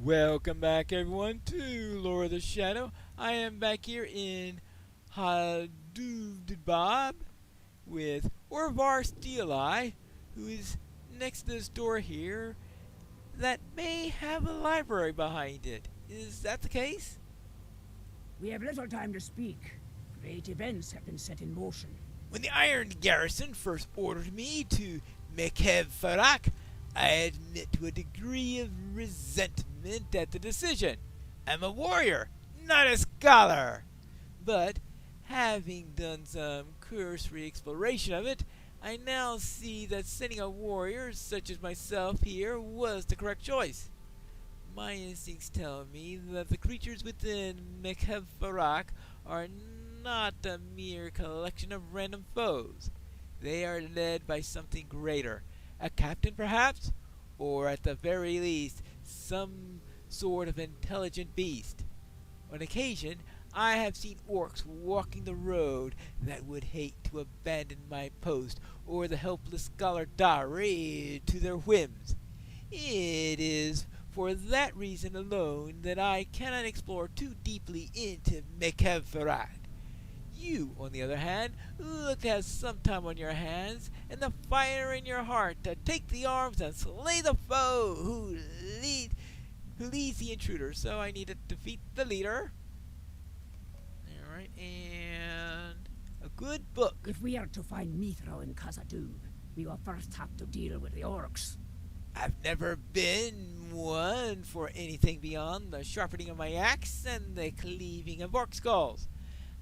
Welcome back, everyone, to Lore of the Shadow. I am back here in Hadubdibab with Orvar Steeleye, who is next to this door here that may have a library behind it. Is that the case? We have little time to speak. Great events have been set in motion. When the Iron Garrison first ordered me to Mekhev Farak, I admit to a degree of resentment at the decision. I'm a warrior, not a scholar. But, having done some cursory exploration of it, I now see that sending a warrior such as myself here was the correct choice. My instincts tell me that the creatures within Mekhev Farak are not a mere collection of random foes. They are led by something greater. A captain, perhaps? Or at the very least, some sort of intelligent beast. On occasion, I have seen orcs walking the road that would hate to abandon my post or the helpless scholar Dari to their whims. It is for that reason alone that I cannot explore too deeply into Mekhev. You, on the other hand, look to have some time on your hands and the fire in your heart to take the arms and slay the foe who leads the intruder. So I need to defeat the leader. Alright, and a good book. If we are to find Mithra in Khazad-dûm, we will first have to deal with the orcs. I've never been one for anything beyond the sharpening of my axe and the cleaving of orc skulls.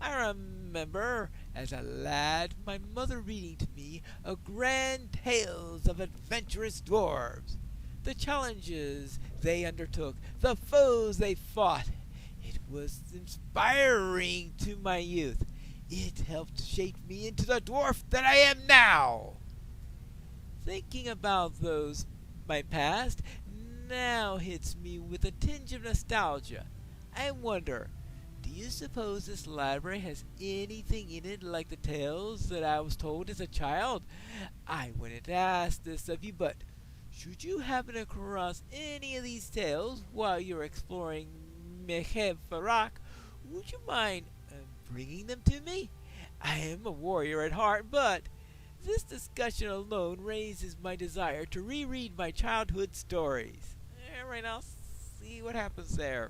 I remember, as a lad, my mother reading to me of grand tales of adventurous dwarves, the challenges they undertook, the foes they fought. It was inspiring to my youth. It helped shape me into the dwarf that I am now. Thinking about my past, now hits me with a tinge of nostalgia. I wonder, do you suppose this library has anything in it like the tales that I was told as a child? I wouldn't ask this of you, but should you happen across any of these tales while you're exploring Mekhev Farak, would you mind bringing them to me? I am a warrior at heart, but this discussion alone raises my desire to reread my childhood stories. Alright, I'll see what happens there.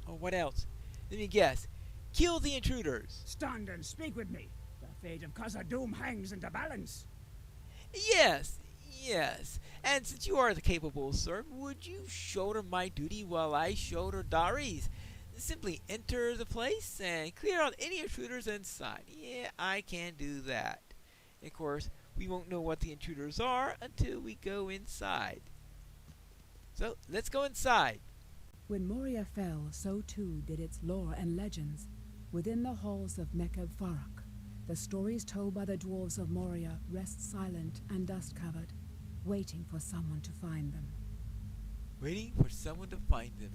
Oh, what else? Let me guess. Kill the intruders. Stand and speak with me. The fate of Khazad-dûm hangs in the balance. Yes. And since you are the capable sir, would you shoulder my duty while I shoulder Dari's? Simply enter the place and clear out any intruders inside. Yeah, I can do that. Of course, we won't know what the intruders are until we go inside. So, let's go inside. When Moria fell, so too did its lore and legends. Within the halls of Mekhev Farak, the stories told by the dwarves of Moria rest silent and dust-covered, waiting for someone to find them. Waiting for someone to find them.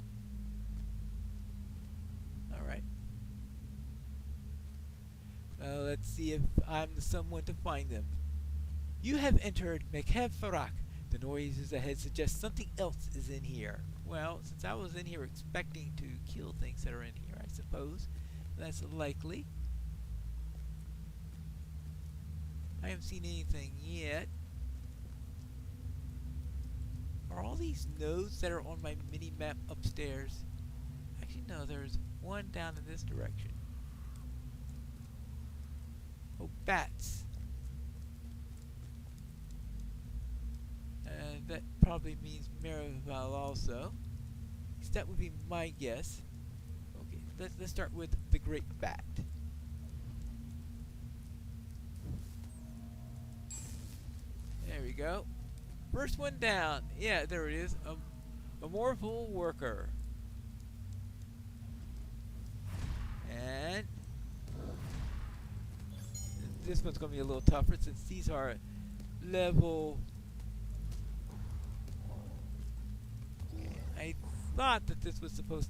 Alright. Well, let's see if I'm the someone to find them. You have entered Mekhev Farak. The noises ahead suggest something else is in here. Well, since I was in here expecting to kill things that are in here, I suppose that's likely. I haven't seen anything yet. Are all these nodes that are on my mini-map upstairs? Actually, no, there's one down in this direction. Oh, bats. That probably means Merival also. At least that would be my guess. Okay, let's start with the Great Bat. There we go. First one down. Yeah, there it is. A mortal worker. And this one's going to be a little tougher since these are level... I thought that this was supposed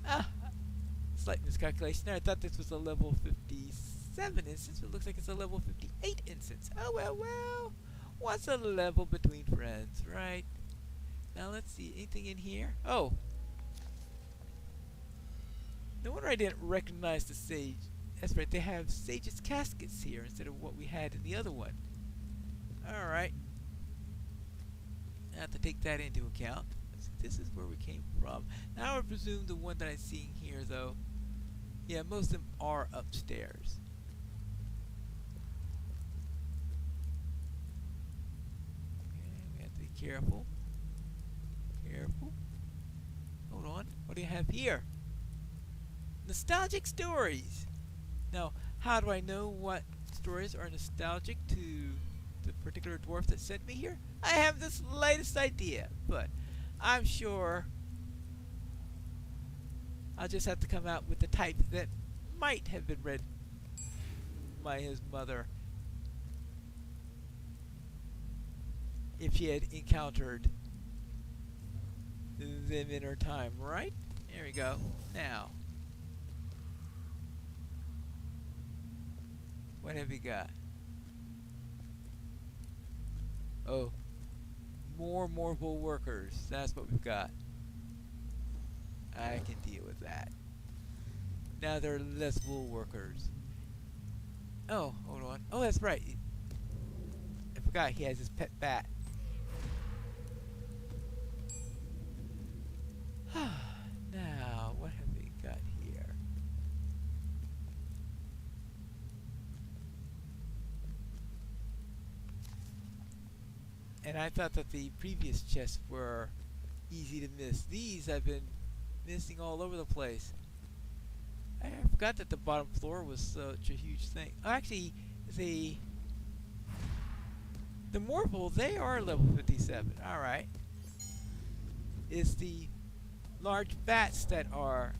to... Slight miscalculation there. I thought this was a level 57 instance. It looks like it's a level 58 instance. Oh, well. What's a level between friends, right? Now let's see, anything in here? Oh, no wonder I didn't recognize the sage. That's right, they have sage's caskets here instead of what we had in the other one. Alright. I have to take that into account. This is where we came from. Now I would presume the one that I'm seeing here, though, yeah, most of them are upstairs. Okay, we have to be careful. Careful. Hold on. What do you have here? Nostalgic stories. Now, how do I know what stories are nostalgic to the particular dwarf that sent me here? I have the slightest idea, but I'm sure I'll just have to come out with the type that might have been read by his mother if she had encountered them in her time, right? There we go. Now, what have we got? Oh, more wool workers. That's what we've got. I can deal with that. Now there are less wool workers. Oh, hold on. Oh, that's right. I forgot he has his pet bat. Now, what have we got here? And I thought that the previous chests were easy to miss. These I've been missing all over the place. I forgot that the bottom floor was such a huge thing. Oh, actually, the Morphle, they are level 57. Alright. It's the large bats that are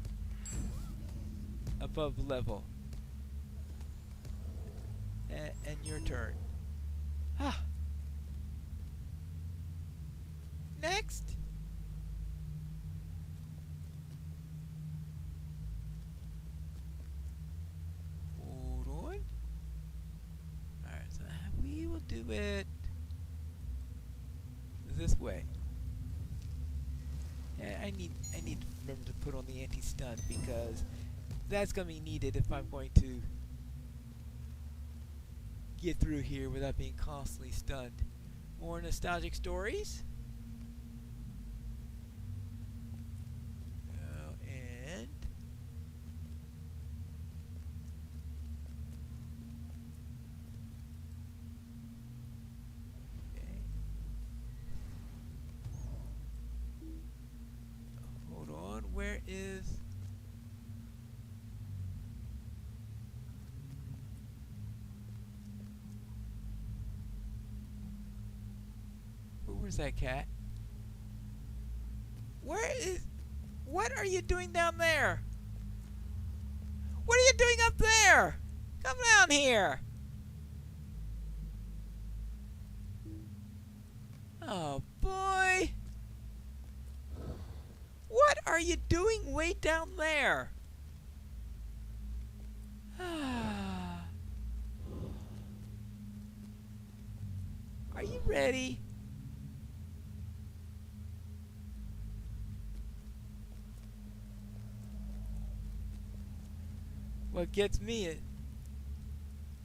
above level. And your turn. Ah. Next. Hold on. Alright, so we will do it this way. I need to remember to put on the anti-stun because that's gonna be needed if I'm going to get through here without being constantly stunned. More nostalgic stories. And okay. Hold on, where is where's that cat? What are you doing down there? What are you doing up there? Come down here. Oh boy. What are you doing way down there? Are you ready? What gets me is...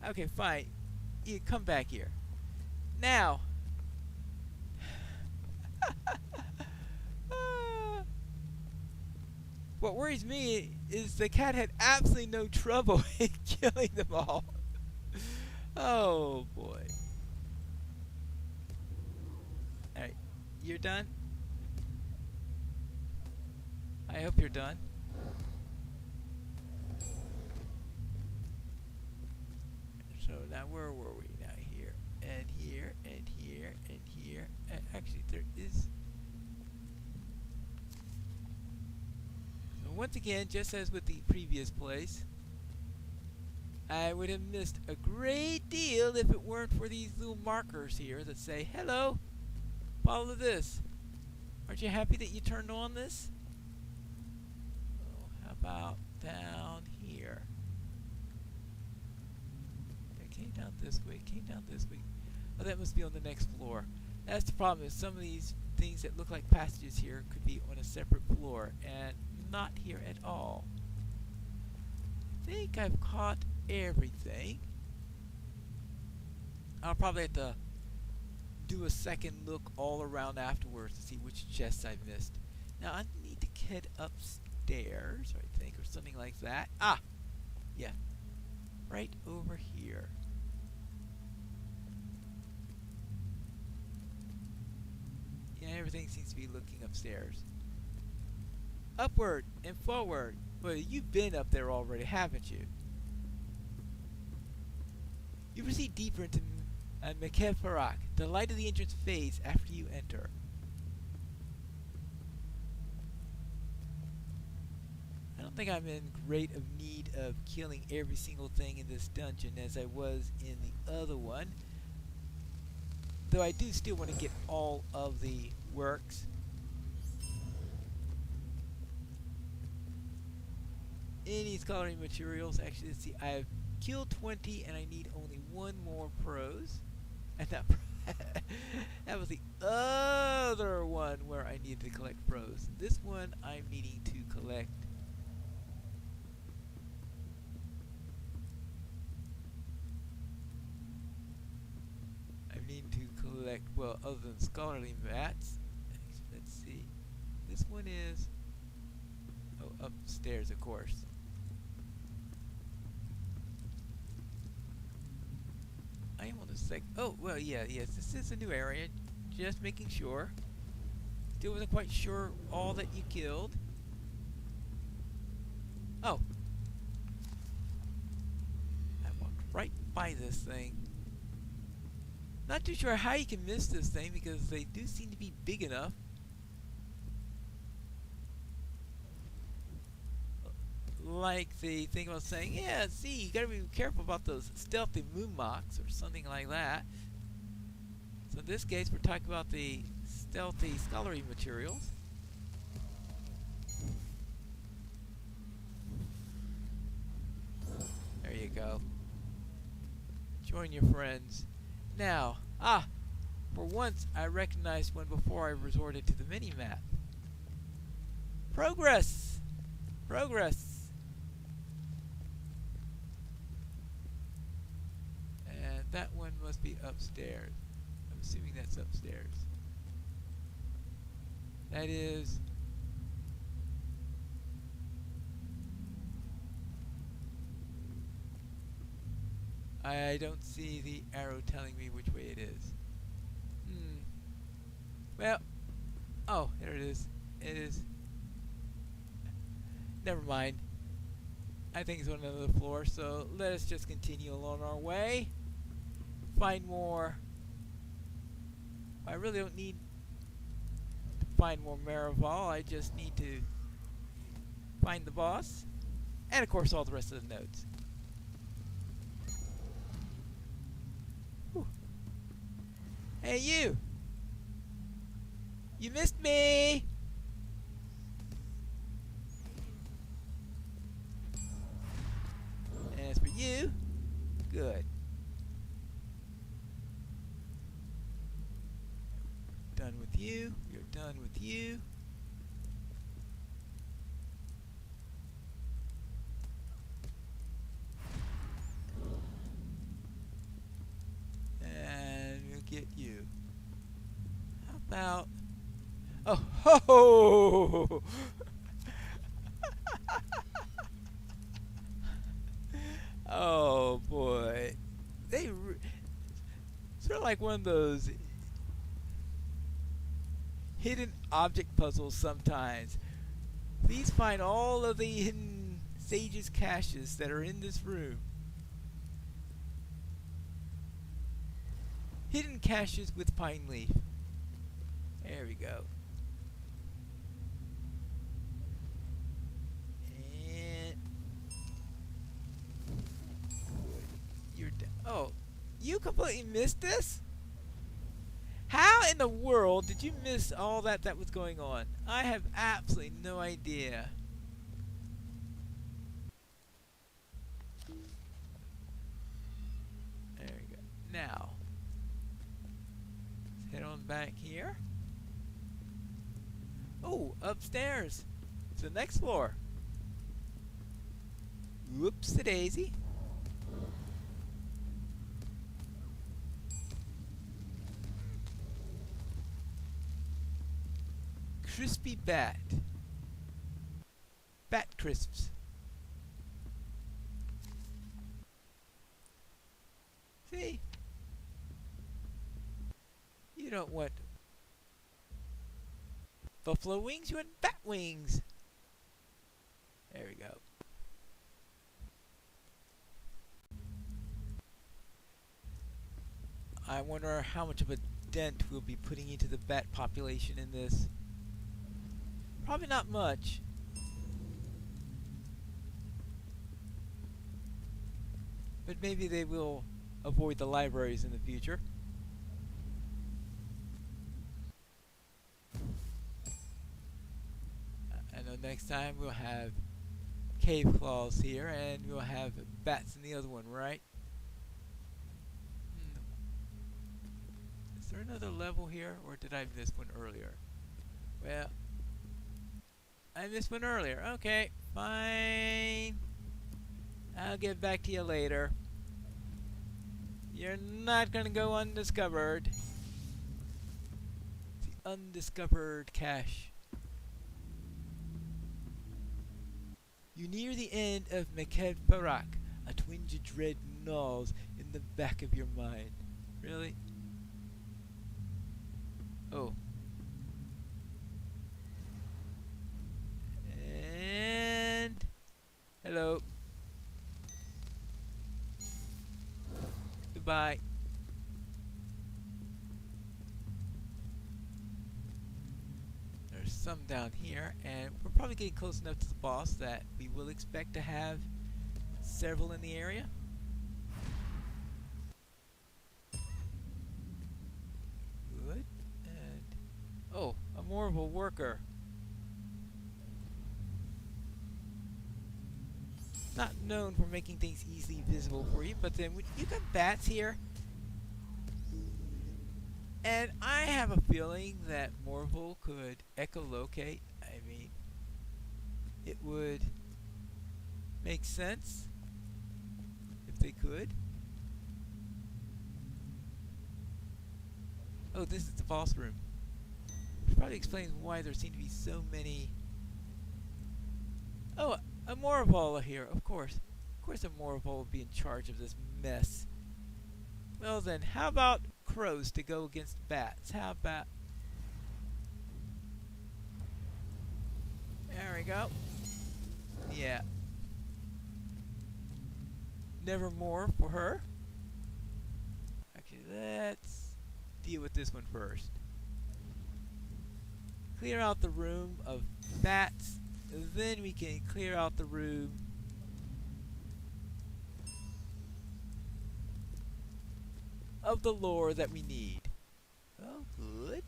Okay, fine. You come back here. Now. What worries me is the cat had absolutely no trouble in killing them all. Oh, boy. Alright, you're done? I hope you're done. So now where were we? Now here, and here, and here, and here. And actually, there is... So once again, just as with the previous place, I would have missed a great deal if it weren't for these little markers here that say, hello, follow this. Aren't you happy that you turned on this? Oh, how about down here? It came down this way, Oh, that must be on the next floor. That's the problem, is some of these things that look like passages here could be on a separate floor and not here at all. I think I've caught everything. I'll probably have to do a second look all around afterwards to see which chests I missed. Now I need to head upstairs, I think, or something like that. Ah! Yeah. Right over here. Yeah, everything seems to be looking upstairs. Upward and forward. Well, you've been up there already, haven't you? You proceed deeper into Mekhev Farak. The light of the entrance fades after you enter. I don't think I'm in great of need of killing every single thing in this dungeon as I was in the other one. Though I do still want to get all of the works. Any scholarly materials. Actually, let's see. I've killed 20 and I need only one more prose. And that was the other one where I needed to collect prose. This one I'm needing to collect. I'm needing to collect, well, other than scholarly mats. Let's see. This one is, oh, upstairs, of course. I am on the oh, well, yes, this is a new area. Just making sure. Still wasn't quite sure all that you killed. Oh. I walked right by this thing. Not too sure how you can miss this thing because they do seem to be big enough. Like the thing I was saying, yeah, see, you gotta be careful about those stealthy moon mocks or something like that. So in this case, we're talking about the stealthy scholarly materials. There you go. Join your friends. Now, for once I recognized one before I resorted to the mini-map. Progress! Progress! That one must be upstairs. I'm assuming that's upstairs. That is... I don't see the arrow telling me which way it is. Well... Oh, there it is. It is... Never mind. I think it's on another floor, so let us just continue along our way. Find more. I really don't need to find more Maraval. I just need to find the boss. And of course all the rest of the nodes. Whew. Hey you! You missed me! And as for you, good. Done with you. You're done with you. And we'll get you. How about... Oh, ho, ho! Oh boy. Sort of like one of those hidden object puzzles sometimes. Please find all of the hidden sage's caches that are in this room. Hidden caches with pine leaf. There we go. And you're done. Oh, you completely missed this? How in the world did you miss all that was going on? I have absolutely no idea. There we go. Now, let's head on back here. Oh, upstairs. It's the next floor. Whoops-a-daisy. Crispy bat. Bat crisps. See? You don't want buffalo wings, you want bat wings. There we go. I wonder how much of a dent we'll be putting into the bat population in this. Probably not much. But maybe they will avoid the libraries in the future. I know next time we'll have cave claws here and we'll have bats in the other one, right? Is there another level here, or did I miss one earlier? Well, I missed one earlier. Okay, fine. I'll get back to you later. You're not gonna go undiscovered. The undiscovered cache. You near the end of Mekhed Farak. A twinge of dread gnaws in the back of your mind. Really? Oh. And hello. Goodbye. There's some down here, and we're probably getting close enough to the boss that we will expect to have several in the area. Good. And oh, a Morval worker. Not known for making things easily visible for you, but then you got bats here. And I have a feeling that Morval could echolocate. I mean, it would make sense if they could. Oh, this is the boss room. Which probably explains why there seem to be so many. Oh, a Morval here, of course. Of course a Morval would be in charge of this mess. Well then, how about crows to go against bats? How about... There we go. Yeah. Nevermore for her. Actually, let's deal with this one first. Clear out the room of bats. Then we can clear out the room of the lore that we need. Oh, good.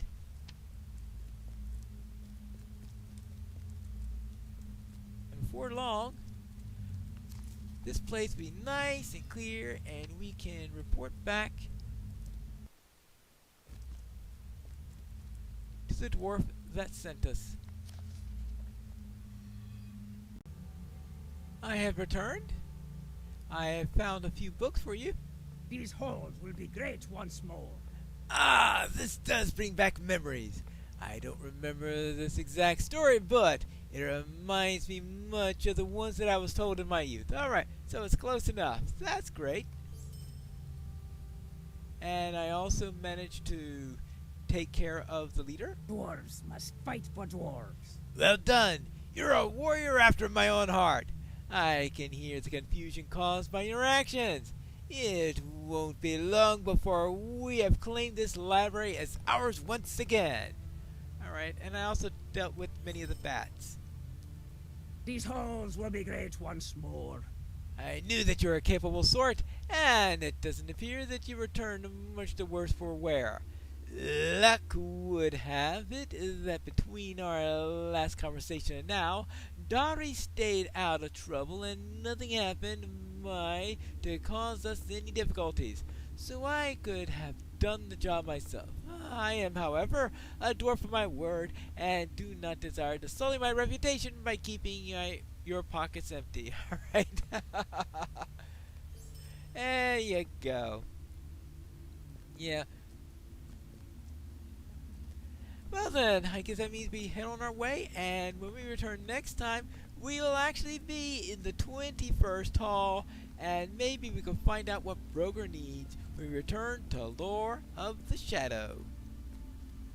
And before long, this place will be nice and clear, and we can report back to the dwarf that sent us. I have returned. I have found a few books for you. These halls will be great once more. Ah, this does bring back memories. I don't remember this exact story, but it reminds me much of the ones that I was told in my youth. Alright, so it's close enough. That's great. And I also managed to take care of the leader. Dwarves must fight for dwarves. Well done. You're a warrior after my own heart. I can hear the confusion caused by your actions. It won't be long before we have claimed this library as ours once again. Alright, and I also dealt with many of the bats. These halls will be great once more. I knew that you were a capable sort, and it doesn't appear that you returned much the worse for wear. Luck would have it that between our last conversation and now, Dari stayed out of trouble and nothing happened to cause us any difficulties. so I could have done the job myself. I am, however, a dwarf of my word, and do not desire to sully my reputation by keeping your pockets empty. Alright? There you go. Yeah. Well then, I guess that means we head on our way, and when we return next time, we will actually be in the 21st Hall, and maybe we can find out what Broger needs when we return to Lore of the Shadow.